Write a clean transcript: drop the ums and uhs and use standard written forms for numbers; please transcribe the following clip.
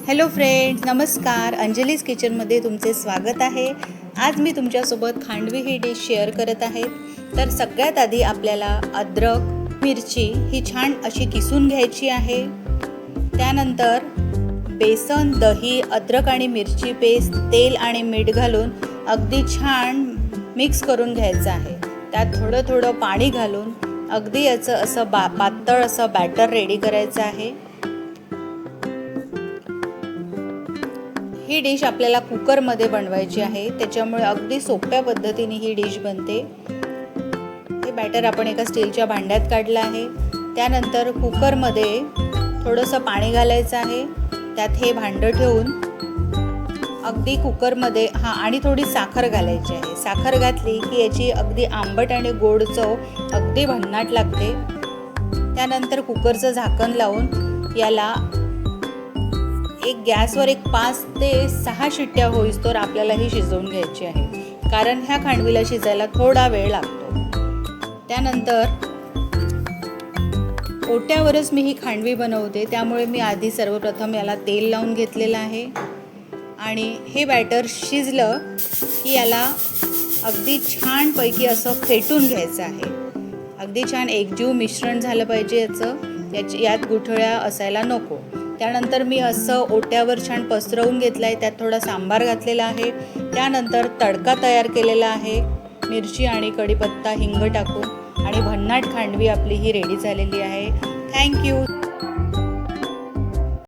Hello friends, नमस्कार. अंजलीज किचनमध्ये तुमचे स्वागत आहे. आज मी तुमच्यासोबत खांडवी ही डिश शेअर करत आहे. तर सगळ्यात आधी आपल्याला अद्रक, मिरची ही छान अशी किसून घ्यायची आहे. त्यानंतर बेसन, दही, अद्रक आणि मिरची पेस्ट, तेल आणि मीठ घालून अगदी छान मिक्स करून घ्यायचं आहे. त्यात थोडं थोडं पाणी घालून अगदी याचं असं पातळ असं बॅटर रेडी करायचं आहे. ही डिश आपल्याला कुकरमध्ये बनवायची आहे, त्याच्यामुळे अगदी सोप्या पद्धतीने ही डिश बनते. हे बॅटर आपण एका स्टीलच्या भांड्यात काढलं आहे. त्यानंतर कुकरमध्ये थोडंसं पाणी घालायचं आहे. त्यात हे भांडं ठेवून अगदी कुकरमध्ये आणि थोडी साखर घालायची आहे. साखर घातली की याची अगदी आंबट आणि गोड चव अगदी भन्नाट लागते. त्यानंतर कुकरचं झाकण लावून याला गॅसवर 5 ते 6 शिट्ट्या होईस्तोवर आपल्याला ही शिजवून घ्यायची आहे, कारण ह्या खांडवीला शिजायला थोडा वेळ लागतो. त्यानंतर ओट्यावरच मी ही खांडवी बनवते, त्यामुळे मी आधी सर्वप्रथम याला तेल लावून घेतलेलं आहे. आणि हे बॅटर शिजलं की याला अगदी छानपैकी असं फेटून घ्यायचं आहे. अगदी छान एकजीव मिश्रण झालं पाहिजे यात गुठळ्या असायला नको. त्यानंतर मी असं ओट्यावर छान पसरवून घेतलं आहे. त्यात थोडा सांबार घातलेला आहे. त्यानंतर तडका तयार केलेला आहे. मिरची आणि कढीपत्ता, हिंग टाकून आणि भन्नाट खांडवी आपली ही रेडी झालेली आहे. थँक्यू.